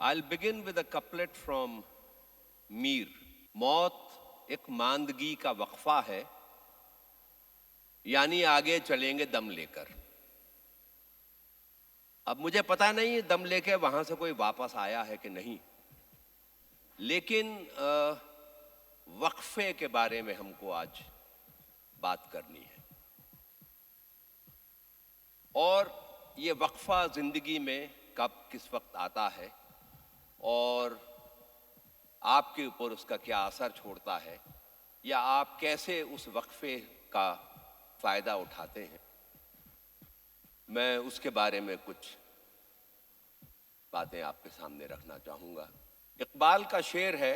I'll begin with a couplet from Mir. मौत एक मांदगी का वक्फा है, यानी आगे चलेंगे दम लेकर। अब मुझे पता नहीं दम लेके वहां से कोई वापस आया है कि नहीं, लेकिन वक्फे के बारे में हमको आज बात करनी है। और ये वक्फा जिंदगी में कब किस वक्त आता है और आपके ऊपर उसका क्या असर छोड़ता है, या आप कैसे उस वक्फे का फायदा उठाते हैं, मैं उसके बारे में कुछ बातें आपके सामने रखना चाहूंगा। इकबाल का शेर है,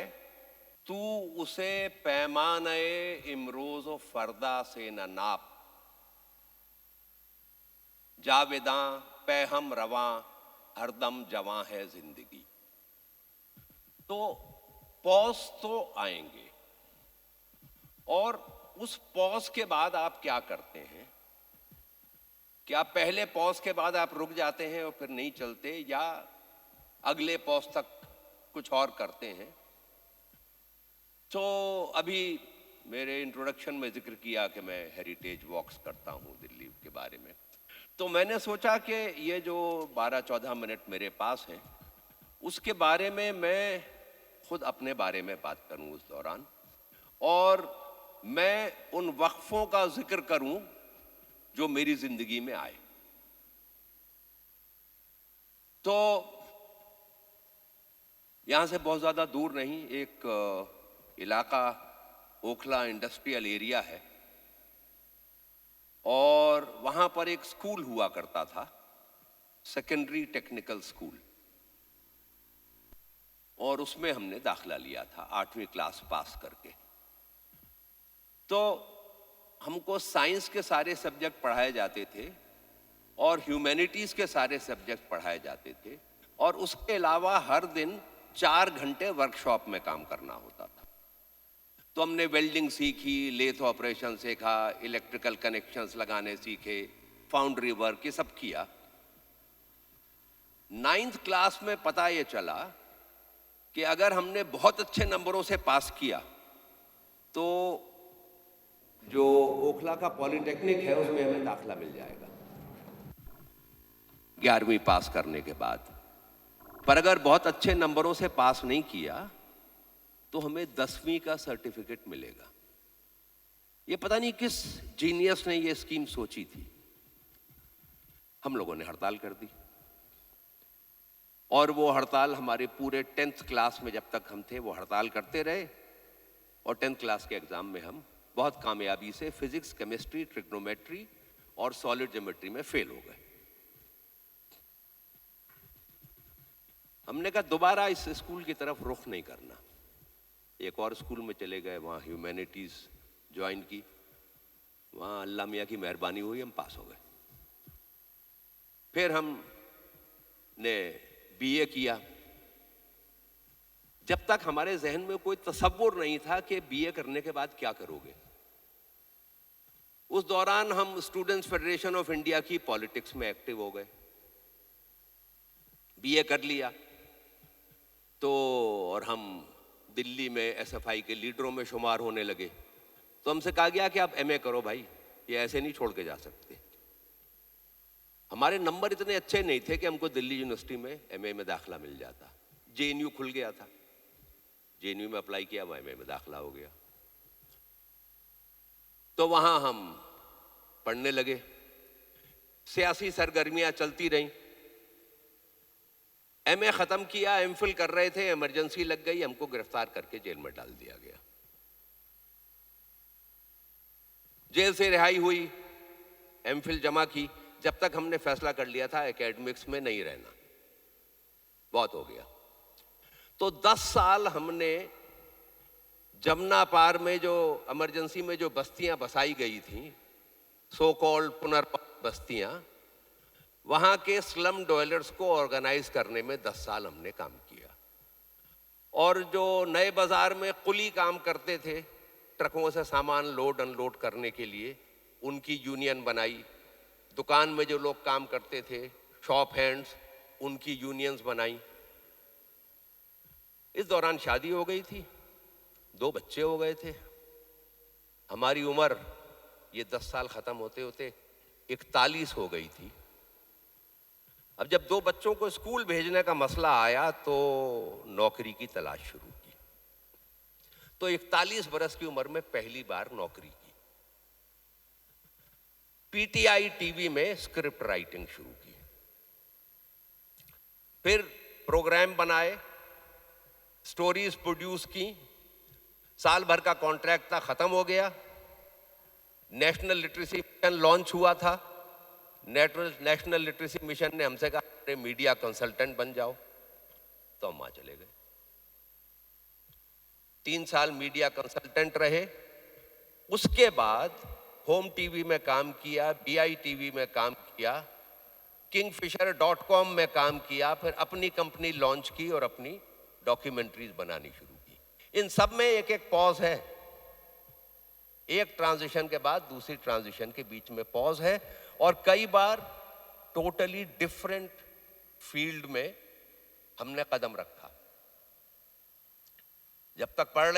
तू उसे पैमाने इमरोज़ फरदा से न नाप, जावेदां पे हम रवां हरदम जवां है जिंदगी। तो पॉज तो आएंगे, और उस पॉज के बाद आप क्या करते हैं? क्या पहले पॉज के बाद आप रुक जाते हैं और फिर नहीं चलते, या अगले पॉज तक कुछ और करते हैं? तो अभी मेरे इंट्रोडक्शन में जिक्र किया कि मैं हेरिटेज वॉक्स करता हूं दिल्ली के बारे में। तो मैंने सोचा कि ये जो 12-14 मिनट मेरे पास हैं, उसके बारे में मैं खुद अपने बारे में बात करूं उस दौरान, और मैं उन वक्फों का जिक्र करूं जो मेरी जिंदगी में आए। तो यहां से बहुत ज्यादा दूर नहीं एक इलाका ओखला इंडस्ट्रियल एरिया है, और वहां पर एक स्कूल हुआ करता था, सेकेंडरी टेक्निकल स्कूल, और उसमें हमने दाखिला लिया था 8वीं क्लास पास करके। तो हमको साइंस के सारे सब्जेक्ट पढ़ाए जाते थे और ह्यूमैनिटीज के सारे सब्जेक्ट पढ़ाए जाते थे, और उसके अलावा हर दिन 4 घंटे वर्कशॉप में काम करना होता था। तो हमने वेल्डिंग सीखी, लेथ ऑपरेशन सीखा, इलेक्ट्रिकल कनेक्शंस लगाने सीखे, फाउंड्री वर्क, ये सब किया। 9th क्लास में पता ये चला कि अगर हमने बहुत अच्छे नंबरों से पास किया तो जो ओखला का पॉलिटेक्निक है उसमें हमें दाखिला मिल जाएगा 11वीं पास करने के बाद। पर अगर बहुत अच्छे नंबरों से पास नहीं किया तो हमें 10वीं का सर्टिफिकेट मिलेगा। ये पता नहीं किस जीनियस ने ये स्कीम सोची थी। हम लोगों ने हड़ताल कर दी, और वो हड़ताल हमारे पूरे 10th क्लास में जब तक हम थे वो हड़ताल करते रहे, और 10th क्लास के एग्जाम में हम बहुत कामयाबी से फिजिक्स, केमिस्ट्री, ट्रिग्नोमेट्री और सॉलिड ज्योमेट्री में फेल हो गए। हमने कहा दोबारा इस स्कूल की तरफ रुख नहीं करना। एक और स्कूल में चले गए, वहाँ ह्यूमैनिटीज ज्वाइन की, वहाँ अल्लाह मियाँ की मेहरबानी हुई, हम पास हो गए। फिर हमने बीए किया। जब तक हमारे जहन में कोई तसव्वुर नहीं था कि बीए करने के बाद क्या करोगे, उस दौरान हम स्टूडेंट्स फेडरेशन ऑफ इंडिया की पॉलिटिक्स में एक्टिव हो गए। बीए कर लिया तो, और हम दिल्ली में एसएफआई के लीडरों में शुमार होने लगे। तो हमसे कहा गया कि आप एमए करो भाई, ये ऐसे नहीं छोड़ के जा सकते। हमारे नंबर इतने अच्छे नहीं थे कि हमको दिल्ली यूनिवर्सिटी में एमए में दाखिला मिल जाता। जेएनयू खुल गया था, जेएनयू में अप्लाई किया, वहां एमए में दाखिला हो गया। तो वहां हम पढ़ने लगे, सियासी सरगर्मियां चलती रहीं। एमए खत्म किया, एमफिल कर रहे थे, इमरजेंसी लग गई, हमको गिरफ्तार करके जेल में डाल दिया गया। जेल से रिहाई हुई, एमफिल जमा की। जब तक हमने फैसला कर लिया था एकेडमिक्स में नहीं रहना, बहुत हो गया। तो 10 साल हमने जमुना पार में जो इमरजेंसी में जो बस्तियां बसाई गई थी, सो कॉल्ड पुनर्वास बस्तियां, वहां के स्लम डवेलर्स को ऑर्गेनाइज करने में 10 साल हमने काम किया। और जो नए बाजार में कुली काम करते थे, ट्रकों से सामान लोड अनलोड करने के लिए, उनकी यूनियन बनाई। दुकान में जो लोग काम करते थे, शॉप हैंड्स, उनकी यूनियंस बनाई। इस दौरान शादी हो गई थी, 2 बच्चे हो गए थे। हमारी उम्र ये 10 साल खत्म होते होते 41 हो गई थी। अब जब 2 बच्चों को स्कूल भेजने का मसला आया तो नौकरी की तलाश शुरू की। तो 41 बरस की उम्र में पहली बार नौकरी की। पीटीआई टीवी में स्क्रिप्ट राइटिंग शुरू की। फिर प्रोग्राम बनाए, स्टोरीज प्रोड्यूस की। साल भर का कॉन्ट्रैक्ट था, खत्म हो गया। नेशनल लिटरेसी मिशन लॉन्च हुआ था। नेशनल लिटरेसी मिशन ने हमसे कहा अरे मीडिया कंसल्टेंट बन जाओ, तो हम वहां चले गए। 3 साल मीडिया कंसल्टेंट रहे। उसके बाद होम टीवी में काम किया, बीआई टीवी में काम किया, kingfisher.com में काम किया, फिर अपनी कंपनी लॉन्च की और अपनी डॉक्यूमेंट्रीज बनानी शुरू की। इन सब में एक एक पॉज है, एक ट्रांजिशन के बाद दूसरी ट्रांजिशन के बीच में पॉज है, और कई बार टोटली डिफरेंट फील्ड में हमने कदम रखा। जब तक पढ़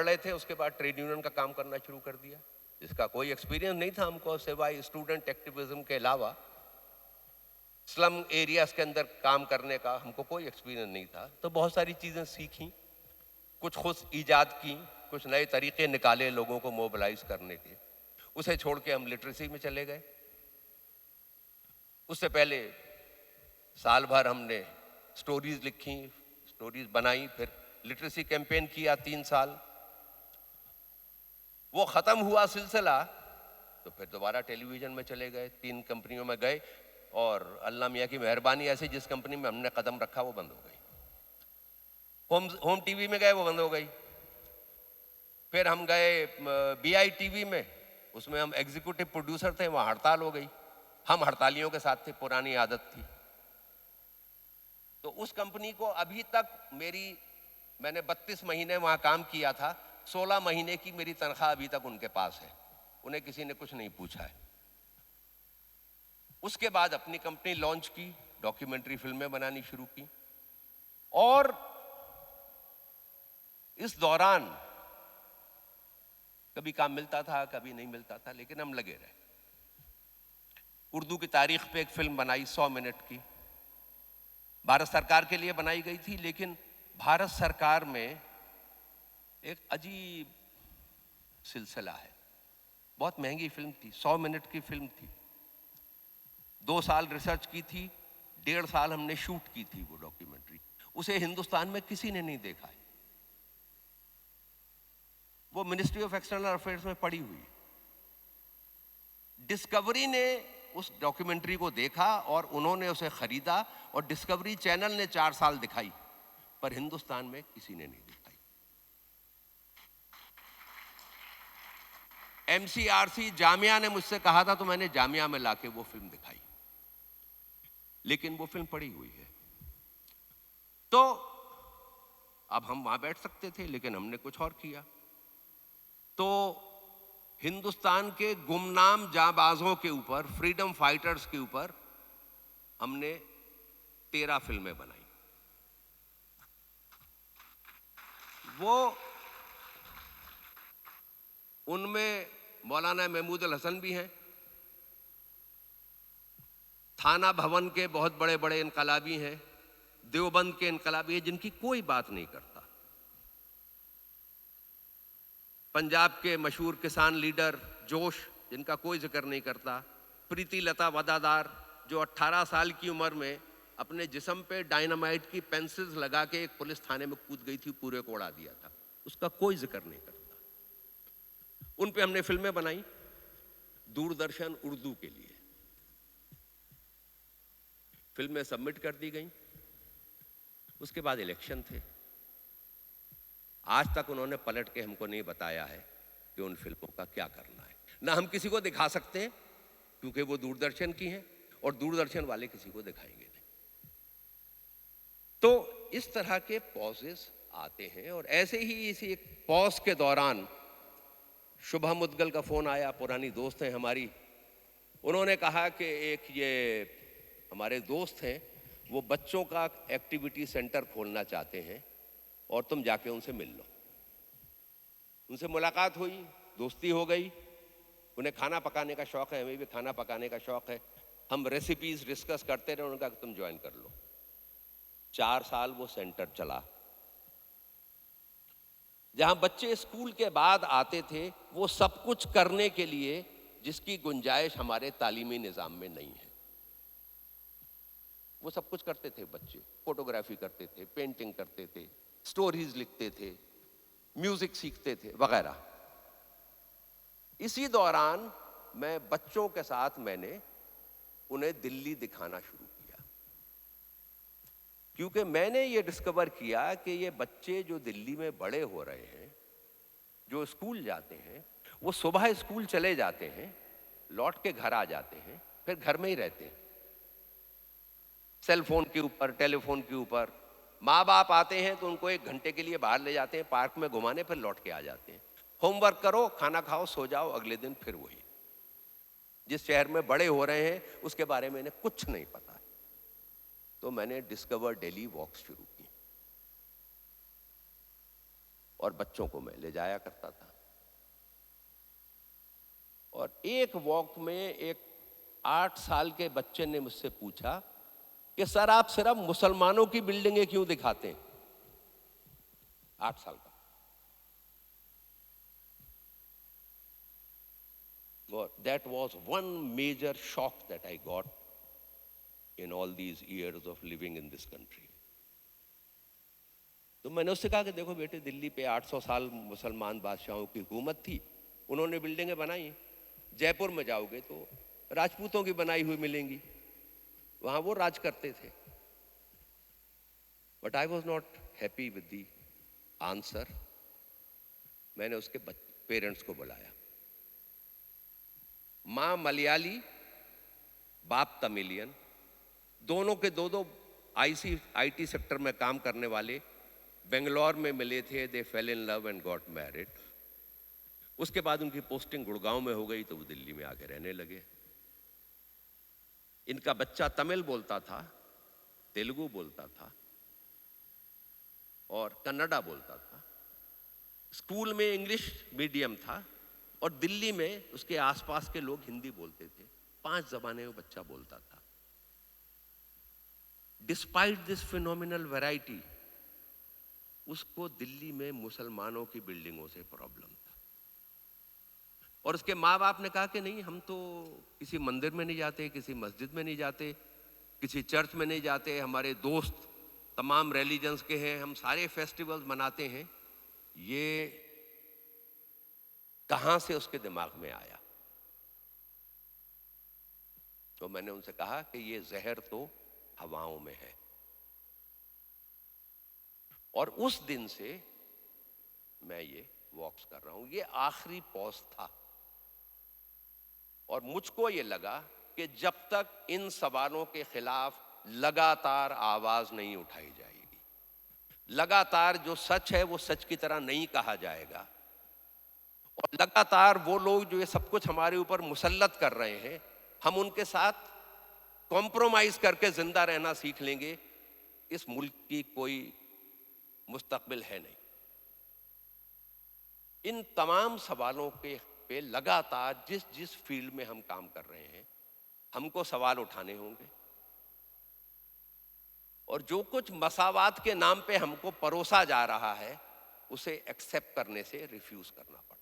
रहे थे उसके बाद ट्रेड यूनियन का काम करना शुरू कर दिया, जिसका कोई एक्सपीरियंस नहीं था हमको, सिवाय स्टूडेंट एक्टिविज्म के अलावा स्लम एरियाज के अंदर काम करने का हमको कोई एक्सपीरियंस नहीं था। तो बहुत सारी चीजें सीखी, कुछ खुद ईजाद की, कुछ नए तरीके निकाले लोगों को मोबिलाइज करने के। उसे छोड़ के हम लिटरेसी में चले गए। उससे पहले साल भर हमने स्टोरीज लिखी, स्टोरीज बनाई, फिर लिटरेसी कैंपेन किया 3 साल। वो खत्म हुआ सिलसिला तो फिर दोबारा टेलीविजन में चले गए, 3 कंपनियों में गए, और अल्लाह मियाँ की मेहरबानी ऐसी, जिस कंपनी में हमने कदम रखा वो बंद हो गई। होम टीवी में गए, वो बंद हो गई। फिर हम गए बीआई टीवी में, उसमें हम एग्जीक्यूटिव प्रोड्यूसर थे, वहां हड़ताल हो गई। हम हड़तालियों के साथ थे, पुरानी आदत थी। तो उस कंपनी को अभी तक मैंने 32 महीने वहां काम किया था, 16 महीने की मेरी तनख्वाह अभी तक उनके पास है, उन्हें किसी ने कुछ नहीं पूछा है। उसके बाद अपनी कंपनी लॉन्च की, डॉक्यूमेंट्री फिल्में बनानी शुरू की, और इस दौरान कभी काम मिलता था, कभी नहीं मिलता था, लेकिन हम लगे रहे। उर्दू की तारीख पे एक फिल्म बनाई 100 मिनट की, भारत सरकार के लिए बनाई गई थी, लेकिन भारत सरकार में एक अजीब सिलसिला है। बहुत महंगी फिल्म थी, 100 मिनट की फिल्म थी। 2 साल रिसर्च की थी, 1.5 साल हमने शूट की थी वो डॉक्यूमेंट्री। उसे हिंदुस्तान में किसी ने नहीं देखा है। वो मिनिस्ट्री ऑफ एक्सटर्नल अफेयर्स में पड़ी हुई। डिस्कवरी ने उस डॉक्यूमेंट्री को देखा और उन्होंने उसे खरीदा, और डिस्कवरी चैनल ने 4 साल दिखाई, पर हिंदुस्तान में किसी ने नहीं दिखाई। एमसीआरसी जामिया ने मुझसे कहा था, तो मैंने जामिया में लाके वो फिल्म दिखाई, लेकिन वो फिल्म पड़ी हुई है। तो अब हम वहां बैठ सकते थे, लेकिन हमने कुछ और किया। तो हिंदुस्तान के गुमनाम जांबाजों के ऊपर, फ्रीडम फाइटर्स के ऊपर हमने 13 फिल्में बनाई। वो उनमें मौलाना महमूद हसन भी हैं, थाना भवन के बहुत बड़े बड़े इनकलाबी हैं, देवबंद के इनकलाबी हैं, जिनकी कोई बात नहीं करता। पंजाब के मशहूर किसान लीडर जोश, जिनका कोई जिक्र नहीं करता। प्रीति लता वदादार, जो 18 साल की उम्र में अपने जिस्म पे डायनामाइट की पेंसिल्स लगा के एक पुलिस थाने में कूद गई थी, पूरे को उड़ा दिया था, उसका कोई जिक्र नहीं करता। उन पे हमने फिल्में बनाई, दूरदर्शन उर्दू के लिए। फिल्में सबमिट कर दी गई। उसके बाद इलेक्शन थे। आज तक उन्होंने पलट के हमको नहीं बताया है कि उन फिल्मों का क्या करना है। ना हम किसी को दिखा सकते हैं, क्योंकि वो दूरदर्शन की हैं, और दूरदर्शन वाले किसी को दिखाएंगे नहीं। तो इस तरह के पॉजेस आते हैं, और ऐसे ही इसी एक पॉज के दौरान शुभा मुद्गल का फोन आया। पुरानी दोस्त हैं हमारी। उन्होंने कहा कि एक ये हमारे दोस्त हैं, वो बच्चों का एक्टिविटी सेंटर खोलना चाहते हैं, और तुम जाके उनसे मिल लो। उनसे मुलाकात हुई, दोस्ती हो गई। उन्हें खाना पकाने का शौक है, हमें भी खाना पकाने का शौक है। हम रेसिपीज डिस्कस करते रहे, उन्होंने कहा तुम ज्वाइन कर लो। 4 साल वो सेंटर चला। जहां बच्चे स्कूल के बाद आते थे वो सब कुछ करने के लिए जिसकी गुंजाइश हमारे तालीमी निज़ाम में नहीं है। वो सब कुछ करते थे बच्चे, फोटोग्राफी करते थे, पेंटिंग करते थे, स्टोरीज लिखते थे, म्यूजिक सीखते थे वगैरह। इसी दौरान मैं बच्चों के साथ मैंने उन्हें दिल्ली दिखाना शुरू किया, क्योंकि मैंने ये डिस्कवर किया कि ये बच्चे जो दिल्ली में बड़े हो रहे हैं, जो स्कूल जाते हैं, वो सुबह स्कूल चले जाते हैं, लौट के घर आ जाते हैं, फिर घर में ही रहते हैं, सेल फोन के ऊपर, टेलीफोन के ऊपर। माँ बाप आते हैं तो उनको 1 घंटे के लिए बाहर ले जाते हैं पार्क में घुमाने, फिर लौट के आ जाते हैं। होमवर्क करो, खाना खाओ, सो जाओ, अगले दिन फिर वही। जिस शहर में बड़े हो रहे हैं उसके बारे में इन्हें कुछ नहीं पता है। तो मैंने डिस्कवर दिल्ली वॉक्स शुरू की और बच्चों को मैं ले जाया करता था। और एक वॉक में एक 8 साल के बच्चे ने मुझसे पूछा कि सर आप सिर्फ मुसलमानों की बिल्डिंगें क्यों दिखाते हैं? 8 साल का। That was one major shock that I got in all these years of living in this country. तो मैंने उससे कहा कि देखो बेटे, दिल्ली पे 800 साल मुसलमान बादशाहों की हुकूमत थी, उन्होंने बिल्डिंगें बनाई। जयपुर में जाओगे तो राजपूतों की बनाई हुई मिलेंगी, वहां वो राज करते थे। But I was not happy with the answer. मैंने उसके पेरेंट्स को बुलाया। माँ मलयाली, बाप तमिलियन, दोनों के दो आईटी सेक्टर में काम करने वाले, बेंगलोर में मिले थे। They fell in love and got married. उसके बाद उनकी पोस्टिंग गुड़गांव में हो गई तो वो दिल्ली में आके रहने लगे। इनका बच्चा तमिल बोलता था, तेलुगु बोलता था और कन्नड़ा बोलता था। स्कूल में इंग्लिश मीडियम था और दिल्ली में उसके आसपास के लोग हिंदी बोलते थे। 5 ज़बानें वो बच्चा बोलता था। डिस्पाइट दिस फिनोमिनल वैरायटी, उसको दिल्ली में मुसलमानों की बिल्डिंगों से प्रॉब्लम था। और उसके माँ बाप ने कहा कि नहीं, हम तो किसी मंदिर में नहीं जाते, किसी मस्जिद में नहीं जाते, किसी चर्च में नहीं जाते, हमारे दोस्त तमाम रिलीजन्स के हैं, हम सारे फेस्टिवल्स मनाते हैं। ये कहां से उसके दिमाग में आया? तो मैंने उनसे कहा कि ये जहर तो हवाओं में है। और उस दिन से मैं ये वॉक्स कर रहा हूं। ये आखिरी पॉज था और मुझको ये लगा कि जब तक इन सवालों के खिलाफ लगातार आवाज नहीं उठाई जाएगी, लगातार जो सच है वो सच की तरह नहीं कहा जाएगा, और लगातार वो लोग जो ये सब कुछ हमारे ऊपर मुसल्लत कर रहे हैं, हम उनके साथ कॉम्प्रोमाइज करके जिंदा रहना सीख लेंगे, इस मुल्क की कोई मुस्तकबिल है नहीं। इन तमाम सवालों के पे लगातार जिस जिस फील्ड में हम काम कर रहे हैं, हमको सवाल उठाने होंगे। और जो कुछ मसावात के नाम पे हमको परोसा जा रहा है, उसे एक्सेप्ट करने से रिफ्यूज करना पड़ता।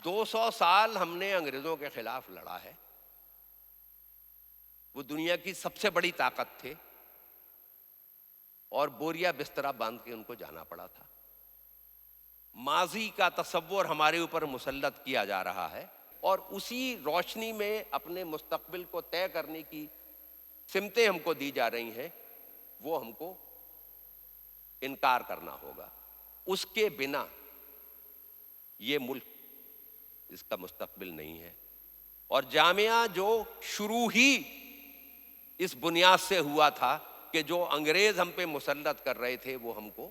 200 साल हमने अंग्रेजों के खिलाफ लड़ा है। वो दुनिया की सबसे बड़ी ताकत थे और बोरिया बिस्तरा बांध के उनको जाना पड़ा था। माजी का तसव्वुर हमारे ऊपर मुसल्लत किया जा रहा है और उसी रोशनी में अपने मुस्तकबिल को तय करने की सिमतें हमको दी जा रही हैं, वो हमको इनकार करना होगा। उसके बिना ये मुल्क, इसका मुस्तकबिल नहीं है। और जामिया जो शुरू ही इस बुनियाद से हुआ था कि जो अंग्रेज हम पे मुसल्लत कर रहे थे वो हमको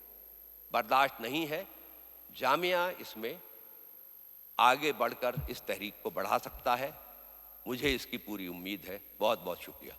बर्दाश्त नहीं है, जामिया इसमें आगे बढ़कर इस तहरीक को बढ़ा सकता है। मुझे इसकी पूरी उम्मीद है। बहुत बहुत शुक्रिया।